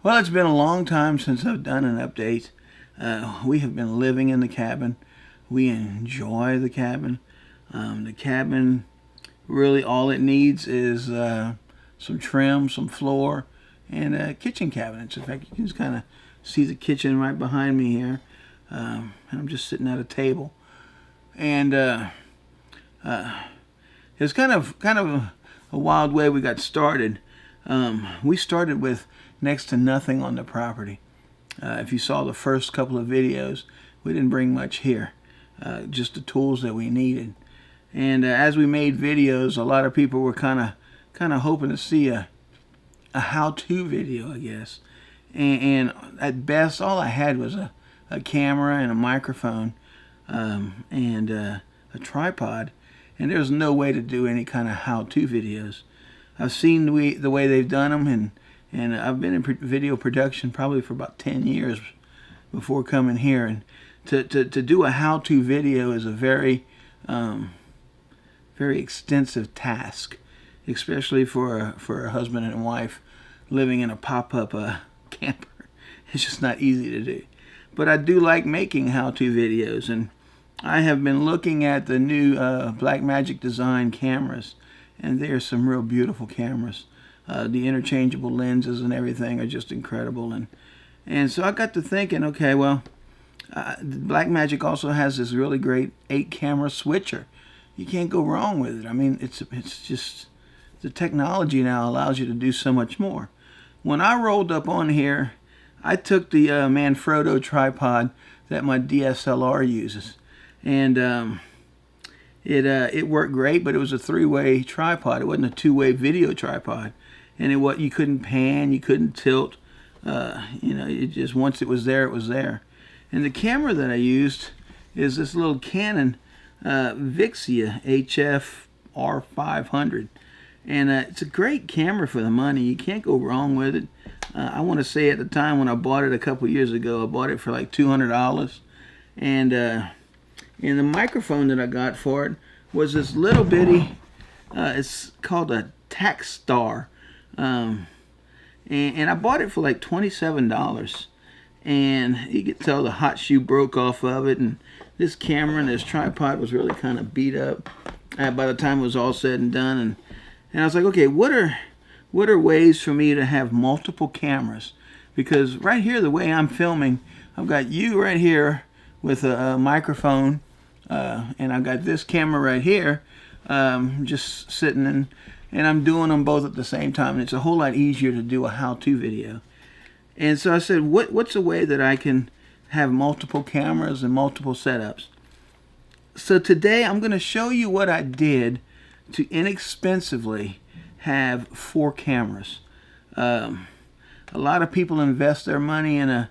Well, it's been a long time since I've done an update. We have been living in the cabin. We enjoy the cabin. The cabin, really all it needs is some trim, some floor, and kitchen cabinets. In fact, you can just kind of see the kitchen right behind me here. And I'm just sitting at a table. And it's kind of a wild way we got started. We started with next to nothing on the property. If you saw the first couple of videos, we didn't bring much here, just the tools that we needed. And as we made videos, a lot of people were kind of hoping to see a how-to video, I guess. And at best, all I had was a camera and a microphone and a tripod, and there's no way to do any kind of how-to videos. I've seen the way they've done them, and I've been in video production probably for about 10 years before coming here. And to do a how-to video is a very very extensive task, especially for a husband and wife living in a pop-up camper. It's just not easy to do. But I do like making how-to videos, and I have been looking at the new Blackmagic design cameras, and they are some real beautiful cameras. The interchangeable lenses and everything are just incredible, and so I got to thinking, okay, well, Blackmagic also has this really great 8-camera switcher. You can't go wrong with it. I mean, it's just the technology now allows you to do so much more. When I rolled up on here, I took the Manfrotto tripod that my DSLR uses, and it worked great, but it was a 3-way tripod. It wasn't a 2-way video tripod, and you couldn't pan, you couldn't tilt. It just, once it was there, it was there. And the camera that I used is this little Canon Vixia HF R500, and it's a great camera for the money. You can't go wrong with it. I want to say at the time when I bought it a couple years ago, I bought it for like $200, and the microphone that I got for it was this little bitty. It's called a Takstar, and I bought it for like $27. And you could tell the hot shoe broke off of it, and this camera and this tripod was really kind of beat up by the time it was all said and done. And I was like, okay, what are ways for me to have multiple cameras? Because right here, the way I'm filming, I've got you right here with a microphone, and I've got this camera right here, just sitting in, and I'm doing them both at the same time. And it's a whole lot easier to do a how-to video. And so I said, what's a way that I can have multiple cameras and multiple setups? So today I'm going to show you what I did to inexpensively have 4 cameras. A lot of people invest their money in a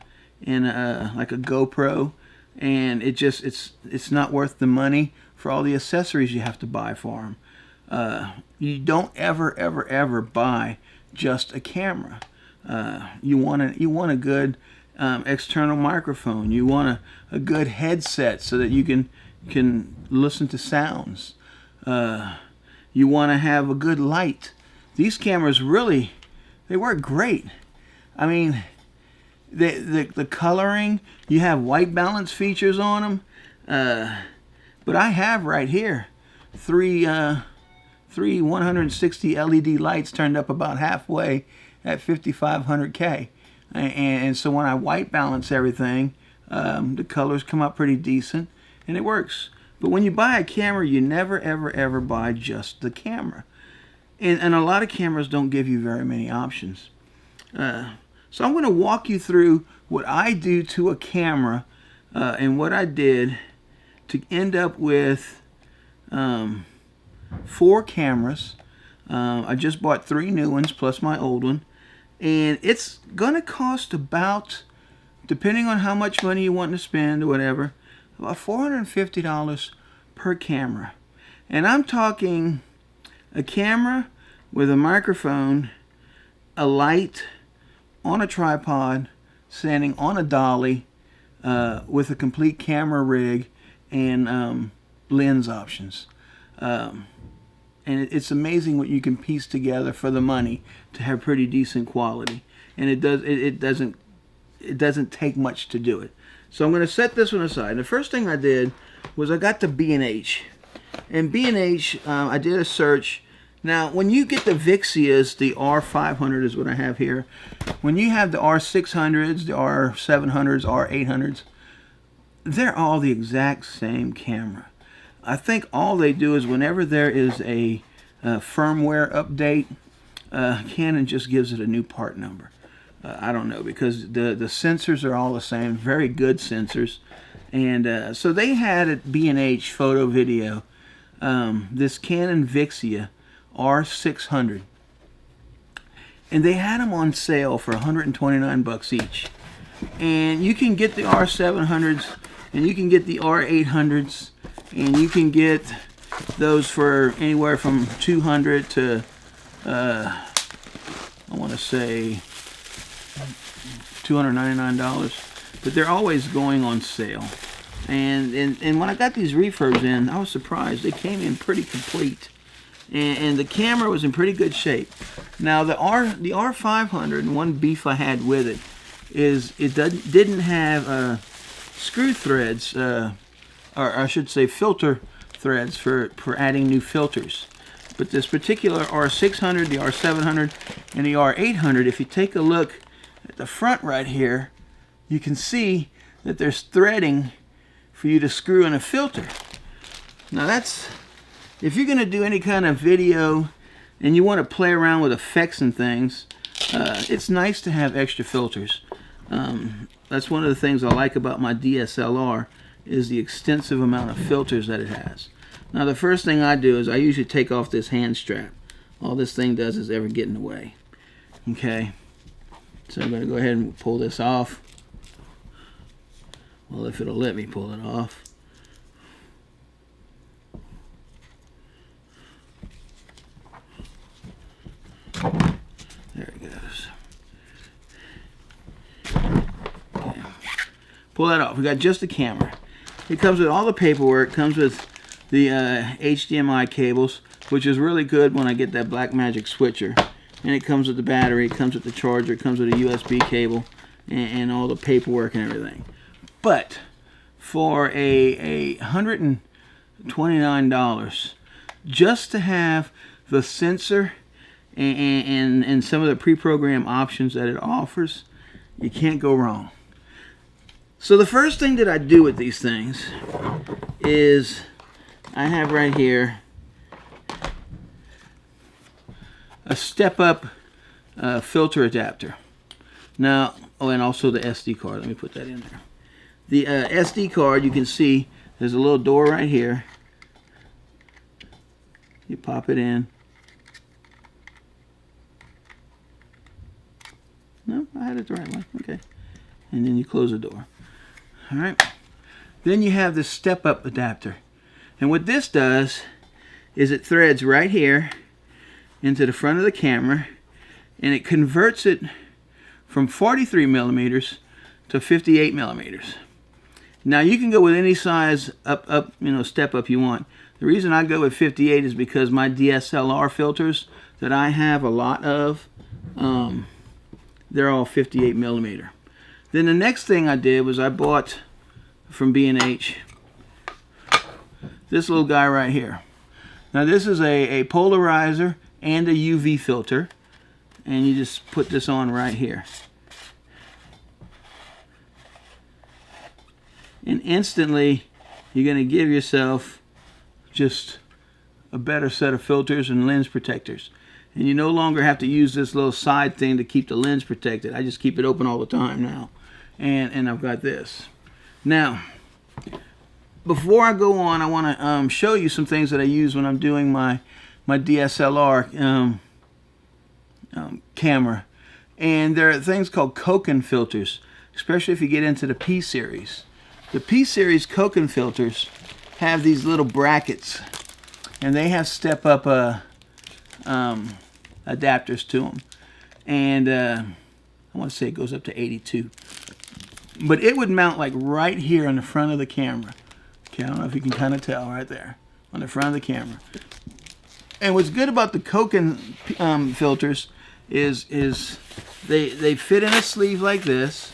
like a GoPro, and it's not worth the money for all the accessories you have to buy for them. You don't ever buy just a camera. You want a good external microphone. You want a good headset so that you can listen to sounds. You want to have a good light. These cameras really, they work great. I mean, the coloring, you have white balance features on them. But I have right here three 160 LED lights turned up about halfway at 5500K, and so when I white balance everything, the colors come out pretty decent, and it works. But when you buy a camera, you never ever buy just the camera, and a lot of cameras don't give you very many options. So I'm going to walk you through what I do to a camera, and what I did to end up with 4 cameras. I just bought 3 new ones plus my old one. And it's going to cost about, depending on how much money you want to spend or whatever, about $450 per camera. And I'm talking a camera with a microphone, a light on a tripod, standing on a dolly, with a complete camera rig and lens options. And it's amazing what you can piece together for the money to have pretty decent quality. and it doesn't take much to do it. So I'm going to set this one aside. And the first thing I did was I got the B&H. And B&H, I did a search. Now, when you get the Vixias, the R500 is what I have here. When you have the R600s, the R700s, R800s, they're all the exact same camera. I think all they do is whenever there is a firmware update, Canon just gives it a new part number. I don't know, because the sensors are all the same, very good sensors. And so they had at B&H Photo Video this Canon Vixia R600. And they had them on sale for $129 each. And you can get the R700s, and you can get the R800s, and you can get those for anywhere from $200 to, I want to say, $299, but they're always going on sale. And when I got these refurbs in, I was surprised. They came in pretty complete, and the camera was in pretty good shape. Now the R500, and one beef I had with it is it didn't have screw threads, or I should say filter threads for adding new filters. But this particular R600, the R700, and the R800, if you take a look at the front right here, you can see that there's threading for you to screw in a filter. Now that's, if you're going to do any kind of video and you want to play around with effects and things, it's nice to have extra filters. That's one of the things I like about my DSLR, is the extensive amount of filters that it has. Now the first thing I do is I usually take off this hand strap. All this thing does is ever get in the way. Okay, so I'm going to go ahead and pull this off. Well, if it'll let me pull it off. There it goes. Okay. Pull that off. We got just the camera. It comes with all the paperwork. It comes with the HDMI cables, which is really good when I get that Blackmagic switcher. And it comes with the battery, it comes with the charger, it comes with a USB cable, and all the paperwork and everything. But for a $129, just to have the sensor and some of the pre-programmed options that it offers, you can't go wrong. So the first thing that I do with these things is I have right here a step-up filter adapter. Now, oh, and also the SD card. Let me put that in there. The SD card, you can see there's a little door right here. You pop it in. No, I had it the right way. Okay. And then you close the door. All right. Then you have this step-up adapter. And what this does is it threads right here into the front of the camera, and it converts it from 43 millimeters to 58 millimeters. Now you can go with any size step up you want. The reason I go with 58 is because my DSLR filters that I have a lot of, they're all 58 millimeter. Then the next thing I did was I bought from B&H this little guy right here. Now this is a polarizer and a UV filter, and you just put this on right here, and instantly you're going to give yourself just a better set of filters and lens protectors. And you no longer have to use this little side thing to keep the lens protected. I just keep it open all the time now, and I've got this. Now before I go on, I want to show you some things that I use when I'm doing my DSLR camera. And there are things called Koken filters, especially if you get into the P series. The P series Koken filters have these little brackets, and they have step-up adapters to them. And I want to say it goes up to 82. But it would mount like right here on the front of the camera. Okay, I don't know if you can kind of tell right there on the front of the camera. And what's good about the Koken filters is they fit in a sleeve like this,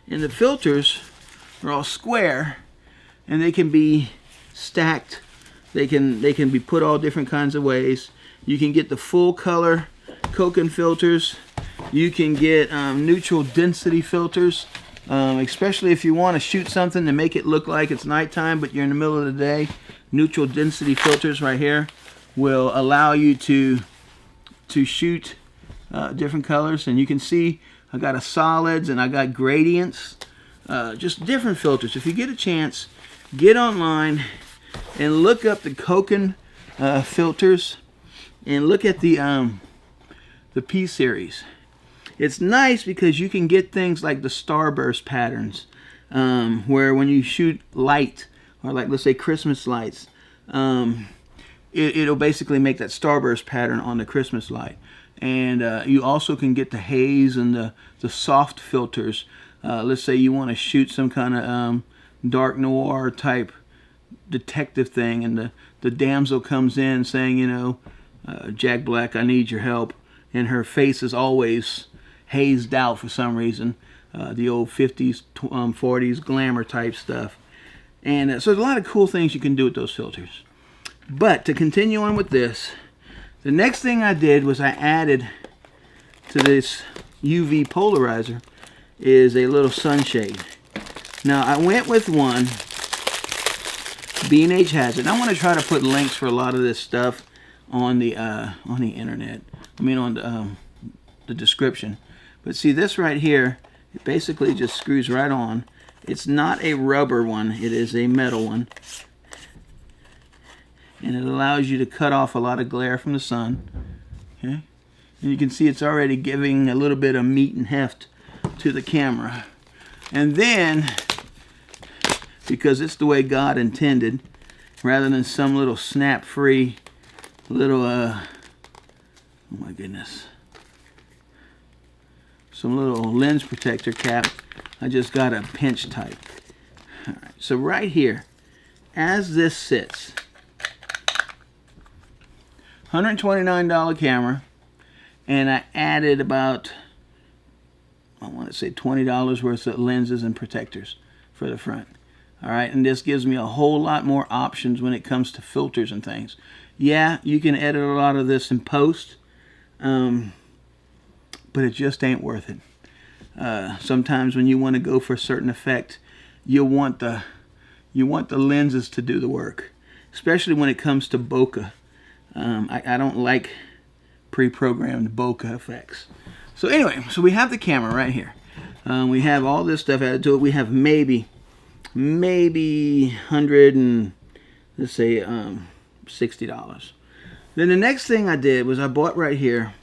and the filters are all square, and they can be stacked. They can be put all different kinds of ways. You can get the full color Koken filters. You can get neutral density filters, especially if you want to shoot something to make it look like it's nighttime, but you're in the middle of the day. Neutral density filters right here will allow you to shoot different colors. And you can see I got a solids and I got gradients, just different filters. If you get a chance, get online and look up the Koken filters and look at the P series. It's nice because you can get things like the starburst patterns, where when you shoot light, or like let's say Christmas lights, it'll basically make that starburst pattern on the Christmas light. And you also can get the haze and the soft filters. Let's say you want to shoot some kind of dark noir type detective thing, and the damsel comes in saying, you know, Jack Black, I need your help, and her face is always hazed out for some reason, the old 50s 40s glamour type stuff. And so there's a lot of cool things you can do with those filters. But to continue on with this, the next thing I did was I added to this UV polarizer is a little sunshade. Now I went with one, B&H has it. I want to try to put links for a lot of this stuff on the internet. I mean on the description. But see this right here, it basically just screws right on. It's not a rubber one, it is a metal one. And it allows you to cut off a lot of glare from the sun. Okay? And you can see it's already giving a little bit of meat and heft to the camera. And then, because it's the way God intended, rather than some little snap-free little, oh my goodness, some little lens protector cap, I just got a pinch type. All right, so right here, as this sits, $129 camera, and I added about, I want to say $20 worth of lenses and protectors for the front. All right, and this gives me a whole lot more options when it comes to filters and things. Yeah, you can edit a lot of this in post, but it just ain't worth it. Sometimes when you want to go for a certain effect, you want the lenses to do the work, especially when it comes to bokeh. I don't like pre-programmed bokeh effects. So anyway, so we have the camera right here. We have all this stuff added to it. We have maybe 100 and let's say $60. Then the next thing I did was I bought right here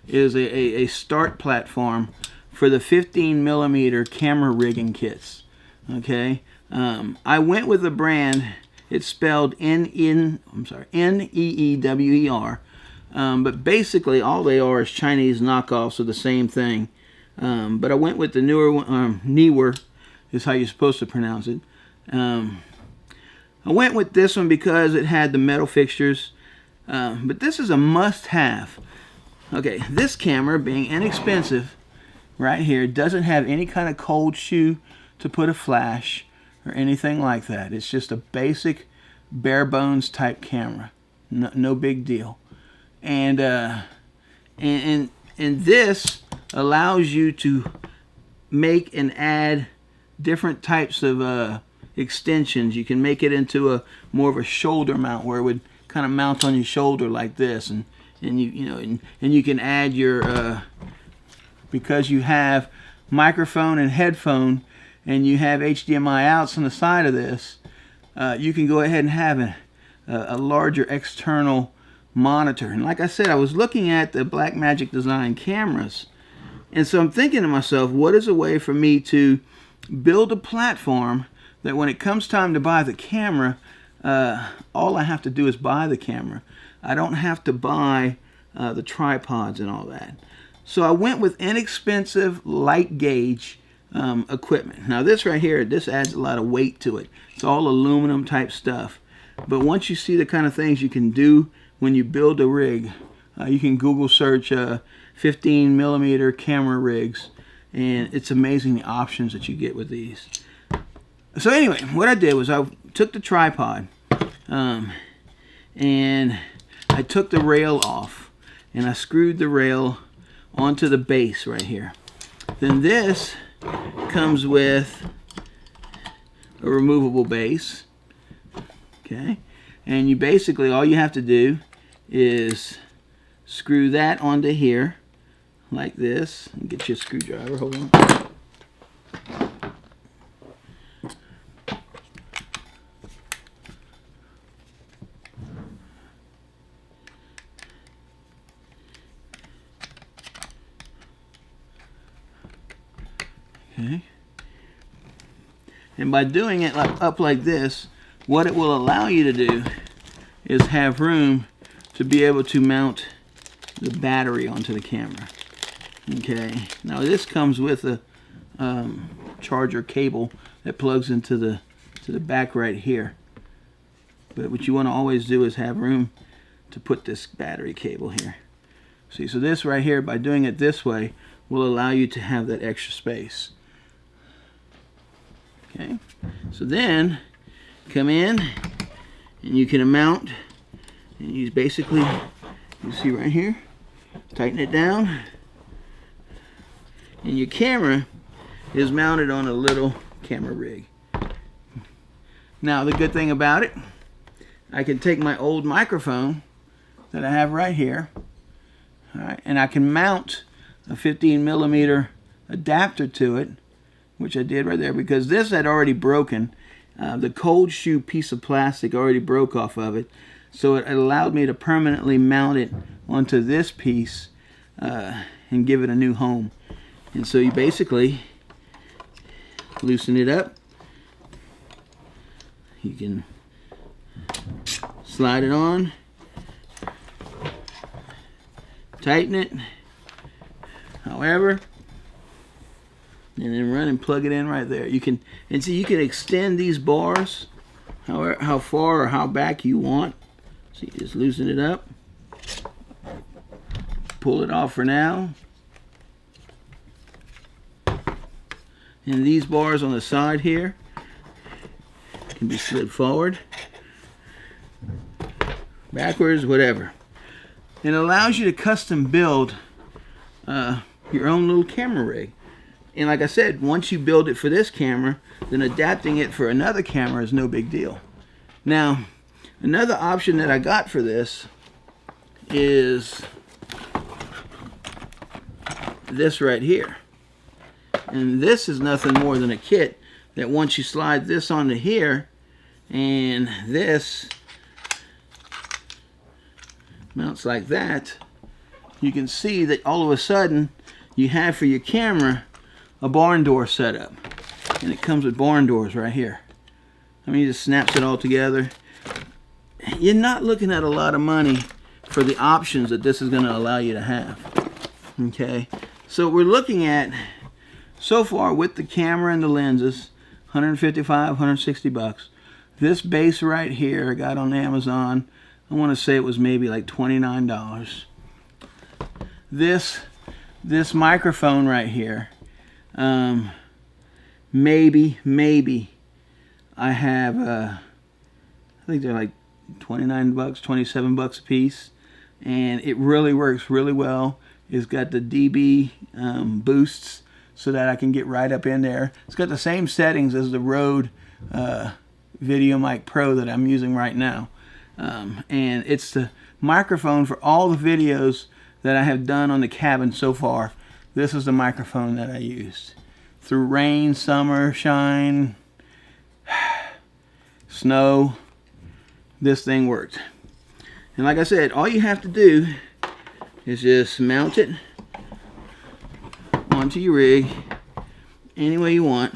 is a start platform for the 15mm camera rigging kits. Okay, I went with a brand. It's spelled Neewer, but basically all they are is Chinese knockoffs of the same thing. But I went with the newer one, Neewer is how you're supposed to pronounce it. I went with this one because it had the metal fixtures, but this is a must-have. Okay, this camera, being inexpensive, right here, doesn't have any kind of cold shoe to put a flash or anything like that. It's just a basic, bare bones type camera. No big deal. And this allows you to make and add different types of extensions. You can make it into a more of a shoulder mount where it would kind of mount on your shoulder like this, and you can add your because you have microphone and headphone and you have HDMI outs on the side of this, you can go ahead and have a larger external monitor. And like I said, I was looking at the Blackmagic Design cameras, and so I'm thinking to myself, what is a way for me to build a platform that when it comes time to buy the camera, all I have to do is buy the camera. I don't have to buy the tripods and all that. So I went with inexpensive light gauge equipment. Now this right here, this adds a lot of weight to it. It's all aluminum type stuff. But once you see the kind of things you can do when you build a rig, You can Google search 15mm camera rigs, and it's amazing the options that you get with these. So anyway, what I did was I took the tripod and I took the rail off, and I screwed the rail onto the base right here. Then this comes with a removable base, okay, and you basically, all you have to do is screw that onto here like this, and get your screwdriver. Hold on. Okay. And by doing it up like this, what it will allow you to do is have room to be able to mount the battery onto the camera. Okay. Now this comes with a charger cable that plugs into the back right here. But what you want to always do is have room to put this battery cable here. See, so this right here, by doing it this way, will allow you to have that extra space. Okay, so then come in and you can mount, and you basically, you see right here, tighten it down, and your camera is mounted on a little camera rig. Now the good thing about it, I can take my old microphone that I have right here, all right, and I can mount a 15mm adapter to it, which I did right there, because this had already broken. The cold shoe piece of plastic already broke off of it, so it allowed me to permanently mount it onto this piece and give it a new home. And so you basically loosen it up. You can slide it on, tighten it, however, and then run and plug it in right there. You can, and see, you can extend these bars how far or how back you want. So you just loosen it up, pull it off for now, and these bars on the side here can be slid forward, backwards, whatever. It allows you to custom build your own little camera rig. And like I said, once you build it for this camera, then adapting it for another camera is no big deal. Now, another option that I got for this is this right here. And this is nothing more than a kit that once you slide this onto here, and this mounts like that, you can see that all of a sudden you have for your camera a barn door setup, and it comes with barn doors right here. I mean, it just snaps it all together. You're not looking at a lot of money for the options that this is going to allow you to have. Okay, so we're looking at, so far with the camera and the lenses, 155, 160 bucks. This base right here I got on Amazon, I want to say it was maybe like $29. This microphone right here, maybe I have I think they're like 29 bucks, 27 bucks a piece, and it really works really well. It's got the dB boosts so that I can get right up in there. It's got the same settings as the Rode Video Mic Pro that I'm using right now, and it's the microphone for all the videos that I have done on the cabin so far. This is the microphone that I used. Through rain, summer, shine, snow, this thing worked. And like I said, all you have to do is just mount it onto your rig any way you want,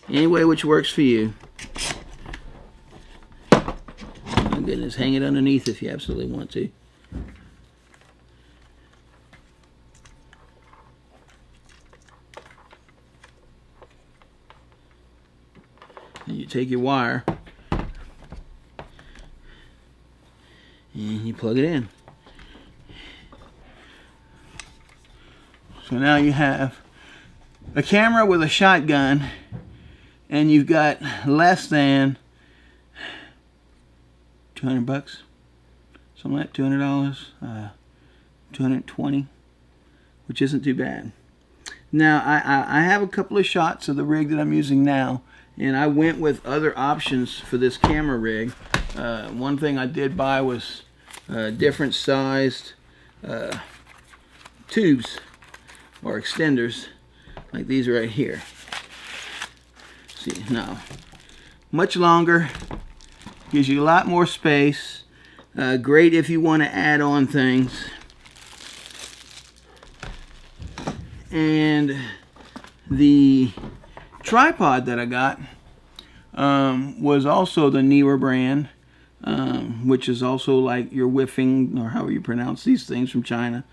any way which works for you. Oh goodness, hang it underneath if you absolutely want to. And you take your wire and you plug it in. So now you have a camera with a shotgun, and you've got less than 200 bucks, something like $200, 220, which isn't too bad. Now I have a couple of shots of the rig that I'm using now, and I went with other options for this camera rig. One thing I did buy was different sized tubes or extenders, like these right here. See, now much longer, gives you a lot more space. Great if you want to add on things. And the tripod that I got was also the Neewer brand, which is also like your Whiffing, or however you pronounce these things, from China.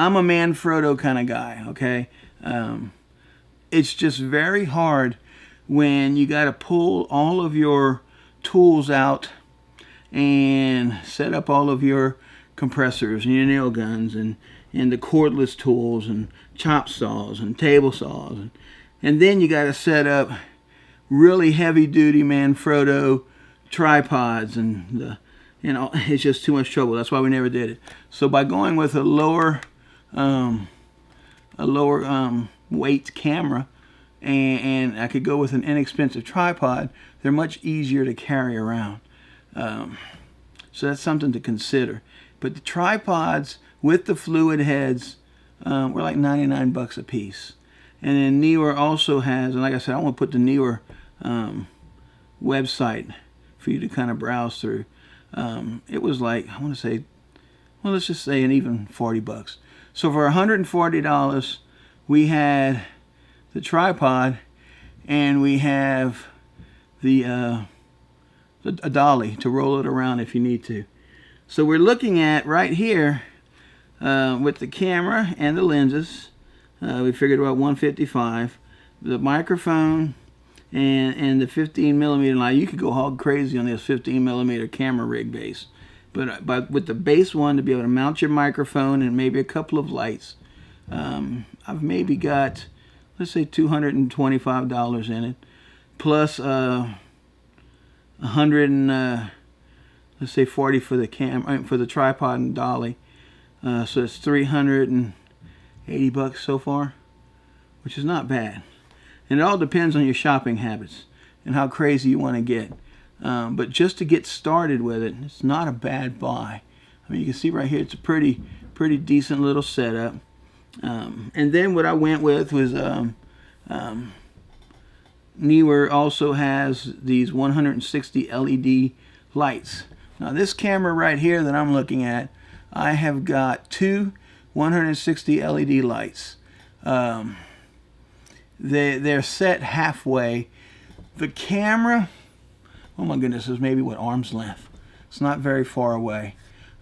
I'm a Manfrotto kind of guy, okay? It's just very hard when you got to pull all of your tools out and set up all of your compressors and your nail guns and the cordless tools and chop saws and table saws, and then you got to set up really heavy duty Manfrotto tripods, and it's just too much trouble. That's why we never did it. So by going with a lower weight camera, and I could go with an inexpensive tripod, they're much easier to carry around. So that's something to consider. But the tripods with the fluid heads were like 99 bucks a piece. And then Neewer also has, and like I said, I want to put the Neewer website for you to kind of browse through. It was like, I want to say, well, let's just say an even 40 bucks. So for $140, we had the tripod, and we have a dolly to roll it around if you need to. So we're looking at right here with the camera and the lenses. We figured about $155. The microphone and the 15 millimeter. Now you could go hog crazy on this 15 millimeter camera rig base, but with the base one, to be able to mount your microphone and maybe a couple of lights, I've maybe got, let's say, $225 in it, plus 100 and let's say 40 for the for the tripod and dolly. So it's 380 bucks so far, which is not bad. And it all depends on your shopping habits and how crazy you want to get. But just to get started with it, it's not a bad buy. I mean, you can see right here, it's a pretty decent little setup. And then what I went with was Neewer also has these 160 LED lights. Now this camera right here that I'm looking at, I have got two 160 LED lights. They're set halfway. The camera, oh my goodness, is maybe what, arm's length. It's not very far away.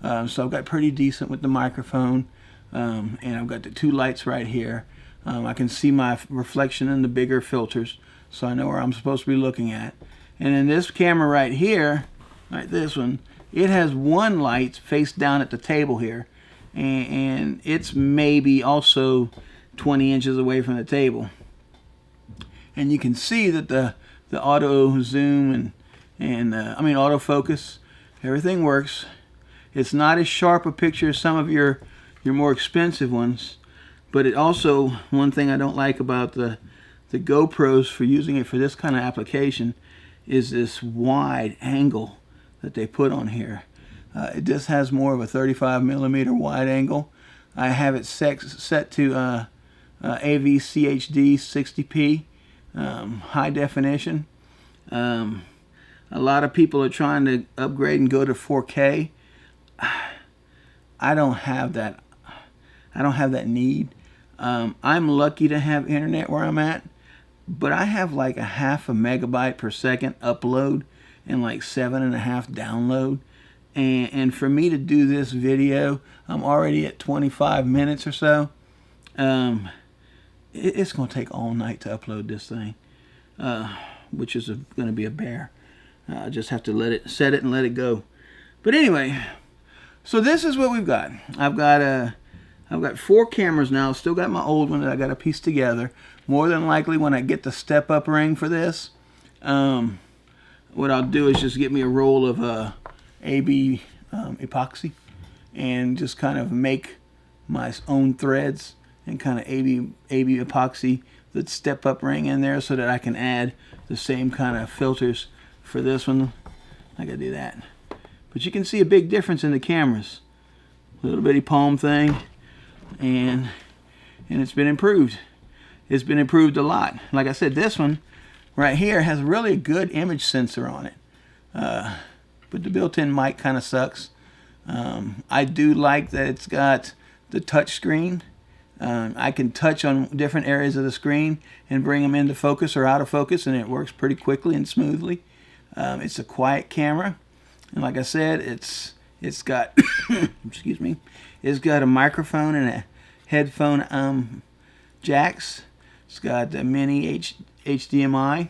So I've got pretty decent with the microphone, and I've got the two lights right here. I can see my reflection in the bigger filters, so I know where I'm supposed to be looking at. And in this camera right here, like this one, it has one light face down at the table here, and it's maybe also 20 inches away from the table. And you can see that the auto zoom and autofocus, everything works. It's not as sharp a picture as some of your more expensive ones, but it also, one thing I don't like about the GoPros for using it for this kind of application is this wide angle that they put on here. It just has more of a 35 millimeter wide angle. I have it set to AVCHD 60p, high definition. A lot of people are trying to upgrade and go to 4K. I don't have that. I don't have that need. I'm lucky to have internet where I'm at, but I have like a 0.5 megabyte per second upload and like 7.5 download. And for me to do this video, I'm already at 25 minutes or so. It's going to take all night to upload this thing, which is going to be a bear. I just have to set it and let it go. But anyway, so this is what we've got. I've got I've got 4 cameras now. Still got my old one that I got to piece together. More than likely, when I get the step-up ring for this, what I'll do is just get me a roll of AB epoxy and just kind of make my own threads and kind of AB epoxy the step-up ring in there so that I can add the same kind of filters for this one. I gotta do that. But you can see a big difference in the cameras. Little bitty palm thing, and it's been improved. It's been improved a lot. Like I said, this one right here has really a good image sensor on it. But the built-in mic kind of sucks. I do like that it's got the touch screen. I can touch on different areas of the screen and bring them into focus or out of focus, and it works pretty quickly and smoothly. It's a quiet camera, and like I said, it's got excuse me, it's got a microphone and a headphone jacks. It's got the mini HDMI.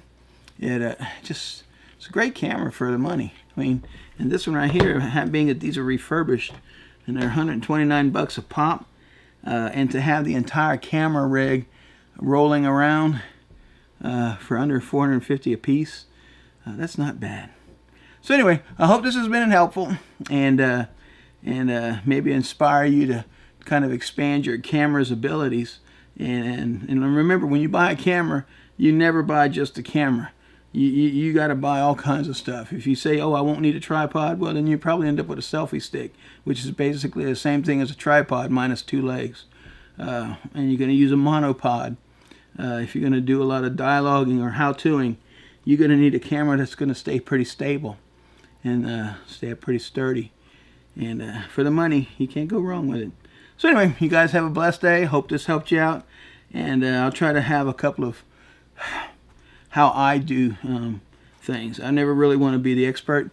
It's a great camera for the money. I mean, and this one right here, being that these are refurbished and they're $129 a pop, and to have the entire camera rig rolling around for under $450 a piece, that's not bad. So anyway, I hope this has been helpful and maybe inspire you to kind of expand your camera's abilities. And remember, when you buy a camera, you never buy just a camera. You got to buy all kinds of stuff. If you say, oh, I won't need a tripod, well, then you probably end up with a selfie stick, which is basically the same thing as a tripod minus 2 legs. And you're going to use a monopod. If you're going to do a lot of dialoguing or how-toing, you're going to need a camera that's going to stay pretty stable and stay pretty sturdy. And for the money, you can't go wrong with it. So anyway, you guys have a blessed day. Hope this helped you out. And I'll try to have a couple of how I do things. I never really want to be the expert,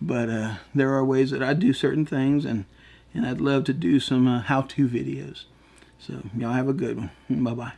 but there are ways that I do certain things, and I'd love to do some how-to videos. So y'all have a good one. Bye-bye.